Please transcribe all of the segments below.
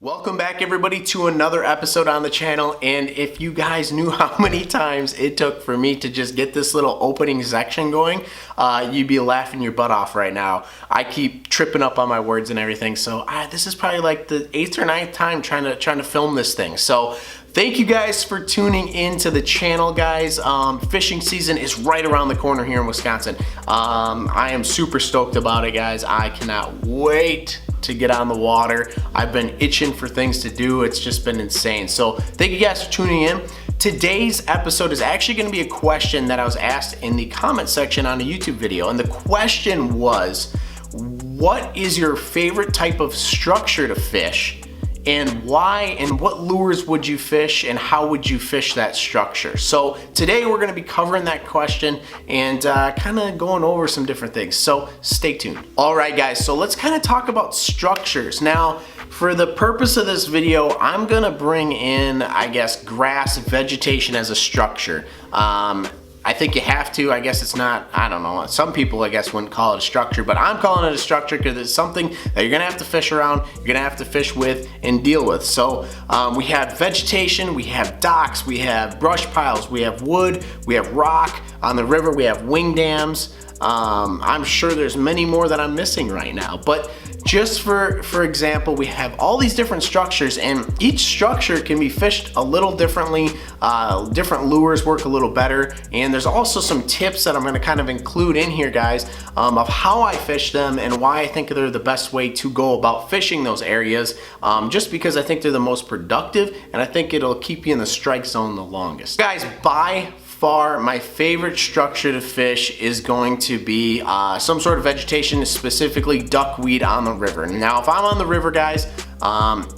Welcome back everybody to another episode on the channel, and if you guys knew how many times it took for me to just get this little opening section going, you'd be laughing your butt off right now. I keep tripping up on my words and everything, so this is probably like the 8th or 9th time trying to film this thing. So thank you guys for tuning into the channel, guys. Fishing season is right around the corner here in Wisconsin. I am super stoked about it, guys. I cannot wait to get on the water. I've been itching for things to do. It's just been insane. So thank you guys for tuning in. Today's episode is actually going to be a question that I was asked in the comment section on a YouTube video. And the question was, what is your favorite type of structure to fish? And why, and what lures would you fish, and how would you fish that structure? So today we're gonna be covering that question and kind of going over some different things, so stay tuned. All right guys, so let's kind of talk about structures. Now, for the purpose of this video, I'm gonna bring in, I guess, grass vegetation as a structure. I think you have to. I guess it's not, I don't know, some people I guess wouldn't call it a structure, but I'm calling it a structure because it's something that you're gonna have to fish around, you're gonna have to fish with and deal with. So we have vegetation, we have docks, we have brush piles, we have wood, we have rock. On the river we have wing dams. I'm sure there's many more that I'm missing right now, but just for example, we have all these different structures, and each structure can be fished a little differently. Different lures work a little better, and there's also some tips that I'm going to kind of include in here, guys, of how I fish them and why I think they're the best way to go about fishing those areas, just because I think they're the most productive, and I think it'll keep you in the strike zone the longest. Guys, by far my favorite structure to fish is going to be some sort of vegetation, specifically duckweed on the river. Now if I'm on the river, guys,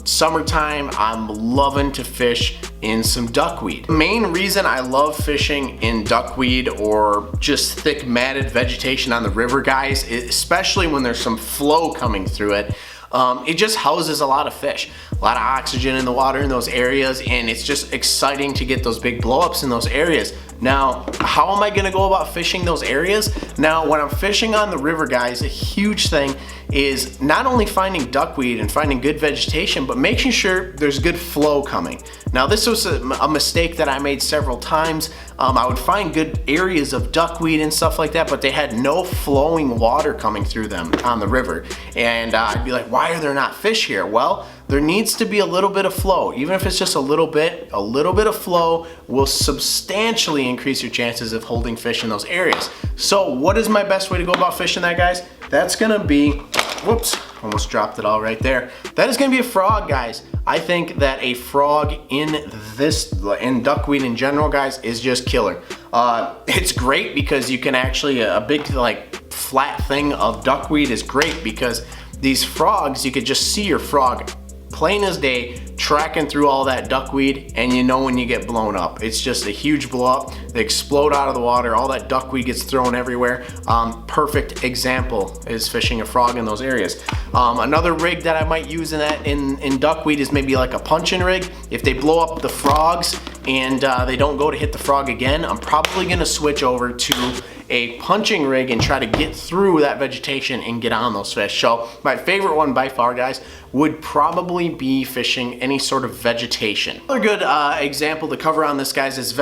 summertime, I'm loving to fish in some duckweed. The main reason I love fishing in duckweed or just thick matted vegetation on the river, guys, especially when there's some flow coming through it, it just houses a lot of fish, a lot of oxygen in the water in those areas, and it's just exciting to get those big blowups in those areas. Now, how am I gonna go about fishing those areas? Now, when I'm fishing on the river, guys, a huge thing is not only finding duckweed and finding good vegetation, but making sure there's good flow coming. Now, this was a mistake that I made several times. I would find good areas of duckweed and stuff like that, but they had no flowing water coming through them on the river. And I'd be like, why are there not fish here? Well, there needs to be a little bit of flow. Even if it's just a little bit of flow will substantially increase your chances of holding fish in those areas. So what is my best way to go about fishing that, guys? That's gonna be, whoops, almost dropped it all right there. That is gonna be a frog, guys. I think that a frog in duckweed in general, guys, is just killer. It's great because you can actually, a big like flat thing of duckweed is great because these frogs, you could just see your frog plain as day tracking through all that duckweed, and you know when you get blown up. It's just a huge blow up. They explode out of the water, all that duckweed gets thrown everywhere. Perfect example is fishing a frog in those areas. Another rig that I might use in duckweed is maybe like a punching rig. If they blow up the frogs and they don't go to hit the frog again, I'm probably gonna switch over to a punching rig and try to get through that vegetation and get on those fish. So my favorite one by far, guys, would probably be fishing any sort of vegetation. Another good example to cover on this, guys, is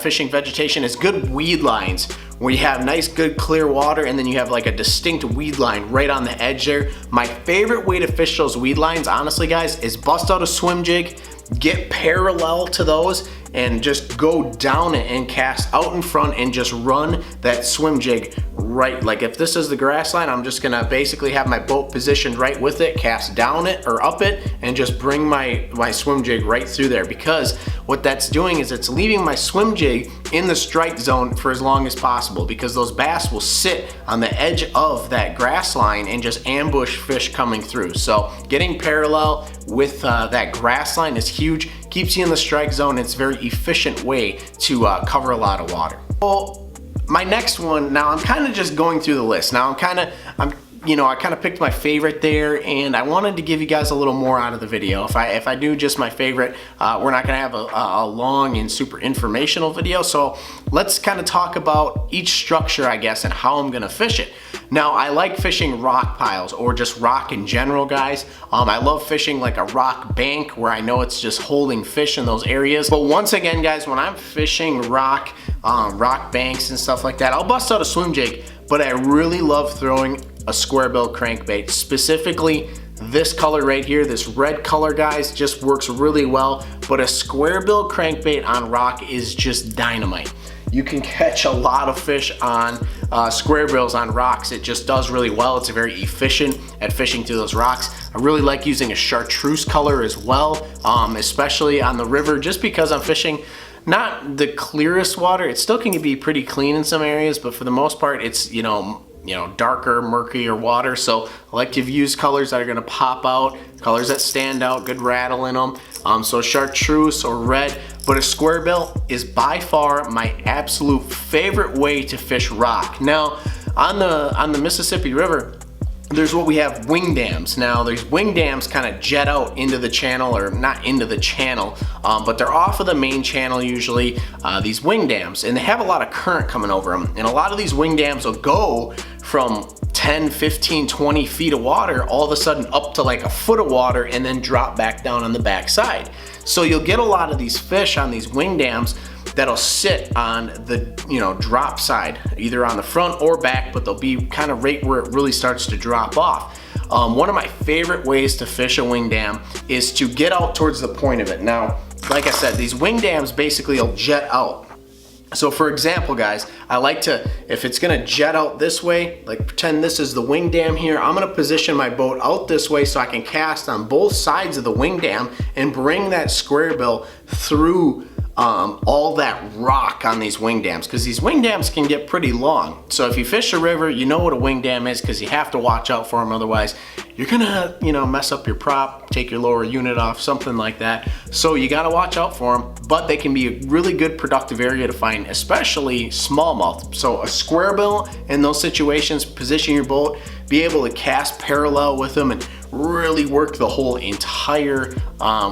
fishing vegetation is good weed lines, where you have nice, good, clear water, and then you have like a distinct weed line right on the edge there. My favorite way to fish those weed lines, honestly, guys, is bust out a swim jig, get parallel to those, and just go down it and cast out in front and just run that swim jig right. Like if this is the grass line, I'm just gonna basically have my boat positioned right with it, cast down it or up it, and just bring my swim jig right through there, because what that's doing is it's leaving my swim jig in the strike zone for as long as possible, because those bass will sit on the edge of that grass line and just ambush fish coming through. So getting parallel with that grass line is huge, keeps you in the strike zone. It's a very efficient way to cover a lot of water. Well, my next one, now I'm kind of just going through the list. Now I'm you know, I kind of picked my favorite there, and I wanted to give you guys a little more out of the video. If I do just my favorite, we're not gonna have a long and super informational video, so let's kind of talk about each structure, I guess, and how I'm gonna fish it. Now, I like fishing rock piles or just rock in general, guys. I love fishing like a rock bank where I know it's just holding fish in those areas. But once again, guys, when I'm fishing rock banks and stuff like that, I'll bust out a swim jig, but I really love throwing a square bill crankbait. Specifically, this color right here, this red color, guys, just works really well. But a square bill crankbait on rock is just dynamite. You can catch a lot of fish on square bills on rocks. It just does really well. It's very efficient at fishing through those rocks. I really like using a chartreuse color as well, especially on the river, just because I'm fishing not the clearest water. It still can be pretty clean in some areas, but for the most part, it's, you know, darker, murkier water. So I like to use colors that are gonna pop out, colors that stand out, good rattle in them. So chartreuse or red, but a square bill is by far my absolute favorite way to fish rock. Now, on the Mississippi River, there's what we have wing dams. Now, these wing dams kind of jet out into the channel, or not into the channel, but they're off of the main channel usually, these wing dams, and they have a lot of current coming over them. And a lot of these wing dams will go from 10, 15, 20 feet of water all of a sudden up to like a foot of water and then drop back down on the back side. So you'll get a lot of these fish on these wing dams that'll sit on the, you know, drop side, either on the front or back, but they'll be kind of right where it really starts to drop off. One of my favorite ways to fish a wing dam is to get out towards the point of it. Now, like I said, these wing dams basically will jet out. So for example, guys, I like to, if it's gonna jet out this way, like pretend this is the wing dam here, I'm gonna position my boat out this way so I can cast on both sides of the wing dam and bring that square bill through all that rock on these wing dams, because these wing dams can get pretty long. So if you fish a river, you know what a wing dam is, because you have to watch out for them, otherwise you're gonna, you know, mess up your prop, take your lower unit off, something like that. So you gotta watch out for them, but they can be a really good productive area to find, especially smallmouth. So a square bill in those situations, position your boat, be able to cast parallel with them and really work the whole entire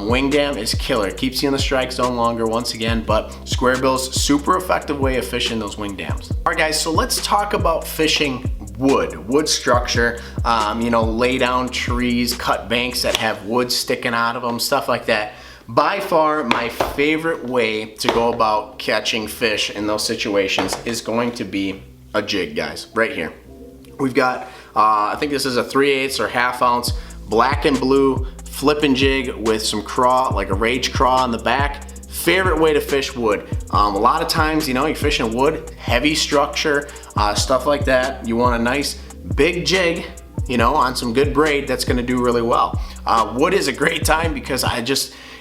wing dam is killer. It keeps you in the strike zone longer once again, but square bills, super effective way of fishing those wing dams. All right, guys, so let's talk about fishing wood structure, you know, lay down trees, cut banks that have wood sticking out of them, stuff like that. By far, my favorite way to go about catching fish in those situations is going to be a jig, guys, right here. We've got, I think this is a 3/8 or ½ ounce black and blue flipping jig with some craw, like a rage craw on the back. Favorite way to fish wood. A lot of times, you know, you're fishing wood, heavy structure, stuff like that. You want a nice big jig, you know, on some good braid that's gonna do really well. Wood is a great time because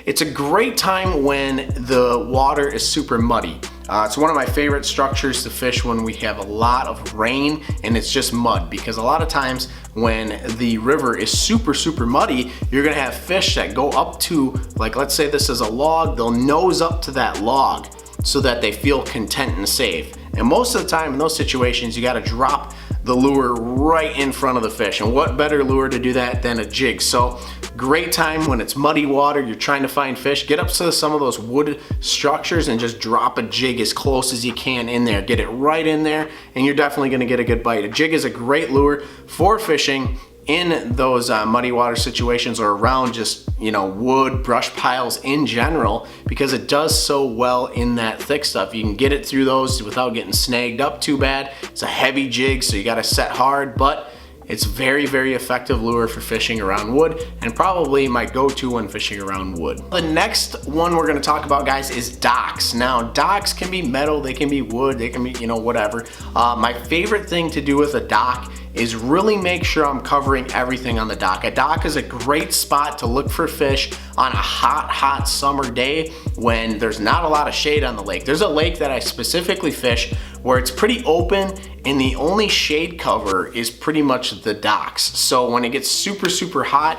it's a great time when the water is super muddy. It's one of my favorite structures to fish when we have a lot of rain and it's just mud, because a lot of times when the river is super muddy, you're gonna have fish that go up to, like, let's say this is a log, they'll nose up to that log so that they feel content and safe. And most of the time in those situations, you gotta drop the lure right in front of the fish. And what better lure to do that than a jig? So great time when it's muddy water, you're trying to find fish, get up to some of those wood structures and just drop a jig as close as you can in there. Get it right in there and you're definitely gonna get a good bite. A jig is a great lure for fishing in those muddy water situations or around just, you know, wood, brush piles in general, because it does so well in that thick stuff. You can get it through those without getting snagged up too bad. It's a heavy jig, so you gotta set hard, but it's very effective lure for fishing around wood, and probably my go-to when fishing around wood. The next one we're gonna talk about, guys, is docks. Now, docks can be metal, they can be wood, they can be, you know, whatever. My favorite thing to do with a dock is really make sure I'm covering everything on the dock. A dock is a great spot to look for fish on a hot summer day when there's not a lot of shade on the lake. There's a lake that I specifically fish where it's pretty open and the only shade cover is pretty much the docks. So when it gets super hot,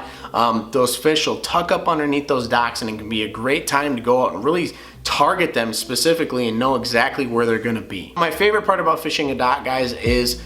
those fish will tuck up underneath those docks, and it can be a great time to go out and really target them specifically and know exactly where they're gonna be. My favorite part about fishing a dock, guys, is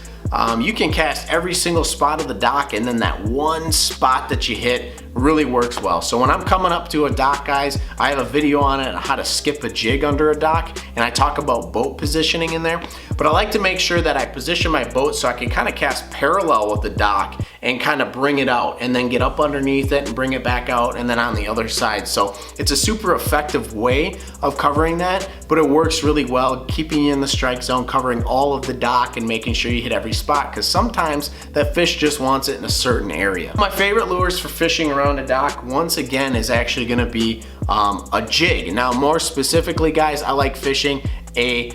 you can cast every single spot of the dock, and then that one spot that you hit really works well. So when I'm coming up to a dock, guys, I have a video on it on how to skip a jig under a dock, and I talk about boat positioning in there. But I like to make sure that I position my boat so I can kind of cast parallel with the dock and kind of bring it out and then get up underneath it and bring it back out and then on the other side. So it's a super effective way of covering that, but it works really well, keeping you in the strike zone, covering all of the dock and making sure you hit every spot, because sometimes that fish just wants it in a certain area. My favorite lures for fishing around a dock, once again, is actually going to be a jig. Now, more specifically, guys, I like fishing a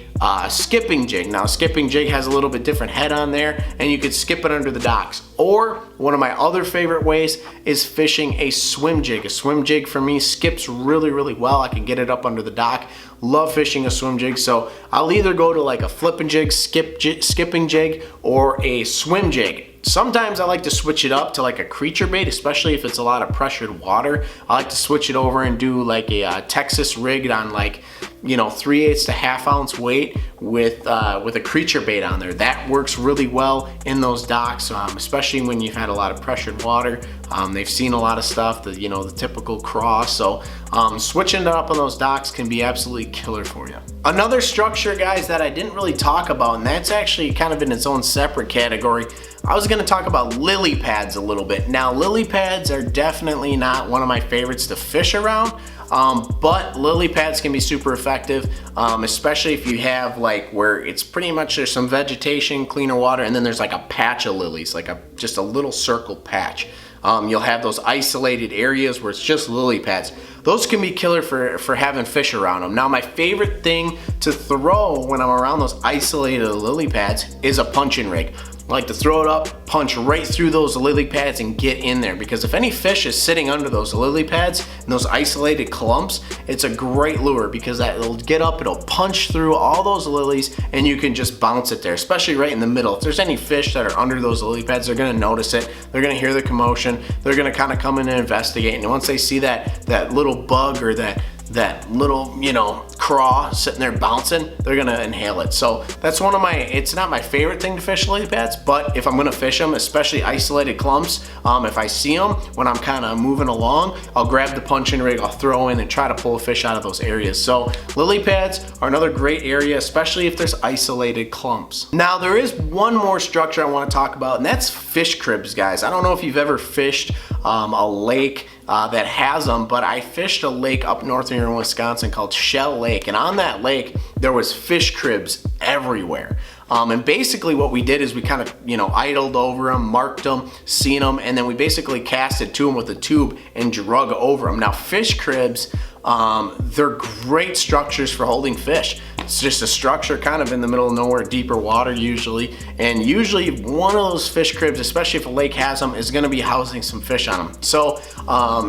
skipping jig. Now, a skipping jig has a little bit different head on there, and you could skip it under the docks. Or one of my other favorite ways is fishing a swim jig. A swim jig for me skips really, really well. I can get it up under the dock. Love fishing a swim jig, so I'll either go to like a flipping jig, skipping jig, or a swim jig. Sometimes I like to switch it up to like a creature bait, especially if it's a lot of pressured water. I like to switch it over and do like a Texas rig on like, you know, 3/8 to ½ ounce weight with a creature bait on there. That works really well in those docks, especially when you've had a lot of pressured water. They've seen a lot of stuff, the typical cross. So switching it up on those docks can be absolutely killer for you. Another structure, guys, that I didn't really talk about, and that's actually kind of in its own separate category. I was gonna talk about lily pads a little bit. Now, lily pads are definitely not one of my favorites to fish around, but lily pads can be super effective, especially if you have like where it's pretty much there's some vegetation, cleaner water, and then there's like a patch of lilies, like just a little circle patch. You'll have those isolated areas where it's just lily pads. Those can be killer for having fish around them. Now, my favorite thing to throw when I'm around those isolated lily pads is a punching rig. I like to throw it up, punch right through those lily pads and get in there, because if any fish is sitting under those lily pads and those isolated clumps, it's a great lure because it'll get up, it'll punch through all those lilies, and you can just bounce it there, especially right in the middle. If there's any fish that are under those lily pads, they're gonna notice it, they're gonna hear the commotion, they're gonna kind of come in and investigate, and once they see that little bug or that little, craw sitting there bouncing, they're gonna inhale it. So that's it's not my favorite thing to fish lily pads, but if I'm gonna fish them, especially isolated clumps, if I see them when I'm kind of moving along, I'll grab the punching rig, I'll throw in and try to pull a fish out of those areas. So lily pads are another great area, especially if there's isolated clumps. Now, there is one more structure I wanna talk about, and that's fish cribs, guys. I don't know if you've ever fished a lake that has them, but I fished a lake up north here in Wisconsin called Shell Lake, and on that lake there was fish cribs everywhere. And basically what we did is we kind of idled over them, marked them, seen them, and then we basically casted to them with a tube and drug over them. Now, fish cribs, they're great structures for holding fish. It's just a structure kind of in the middle of nowhere, deeper water usually, and usually one of those fish cribs, especially if a lake has them, is going to be housing some fish on them. So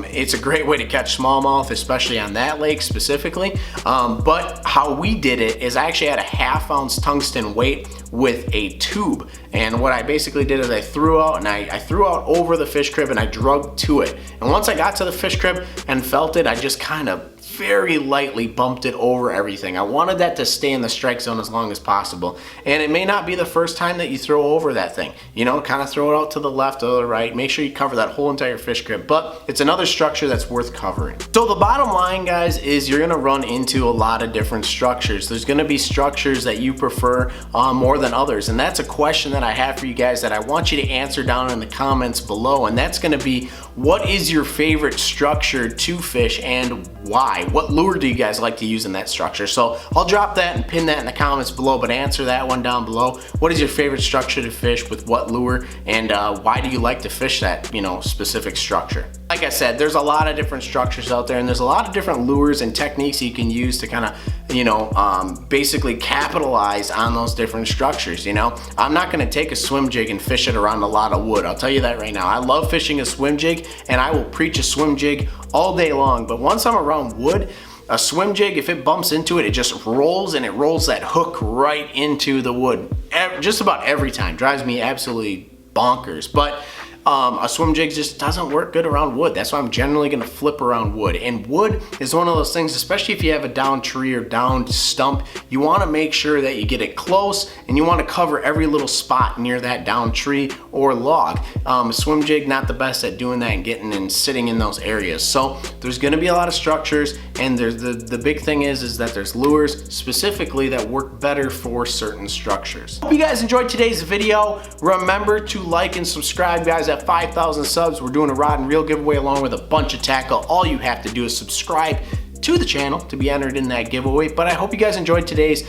it's a great way to catch smallmouth, especially on that lake specifically. But how we did it is I actually had a ½ ounce tungsten weight with a tube, and what I basically did is I threw out over the fish crib and I drug to it, and once I got to the fish crib and felt it, I just kind of very lightly bumped it over everything. I wanted that to stay in the strike zone as long as possible, and it may not be the first time that you throw over that thing. Kind of throw it out to the left or the right, make sure you cover that whole entire fish crib, but it's another structure that's worth covering. So the bottom line, guys, is you're gonna run into a lot of different structures. There's gonna be structures that you prefer more than others, and that's a question that I have for you guys that I want you to answer down in the comments below, and that's gonna be, what is your favorite structure to fish and why? What lure do you guys like to use in that structure? So I'll drop that and pin that in the comments below, but answer that one down below. What is your favorite structure to fish with what lure, and why do you like to fish that specific structure? Like I said, there's a lot of different structures out there, and there's a lot of different lures and techniques you can use to kind of basically capitalize on those different structures. I'm not going to take a swim jig and fish it around a lot of wood. I'll tell you that right now. I love fishing a swim jig, and I will preach a swim jig all day long, but once I'm around wood, a swim jig, if it bumps into it, it just rolls, and it rolls that hook right into the wood just about every time. Drives me absolutely bonkers. But A swim jig just doesn't work good around wood. That's why I'm generally gonna flip around wood. And wood is one of those things, especially if you have a downed tree or downed stump, you wanna make sure that you get it close and you wanna cover every little spot near that downed tree or log. A swim jig, not the best at doing that and getting and sitting in those areas. So there's gonna be a lot of structures, and there's the big thing is that there's lures specifically that work better for certain structures. Hope you guys enjoyed today's video. Remember to like and subscribe, guys. At 5,000 subs, we're doing a rod and reel giveaway along with a bunch of tackle. All you have to do is subscribe to the channel to be entered in that giveaway. But I hope you guys enjoyed today's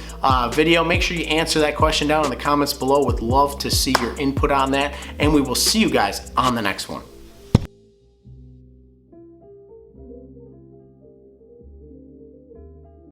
video. Make sure you answer that question down in the comments below. Would love to see your input on that, and we will see you guys on the next one.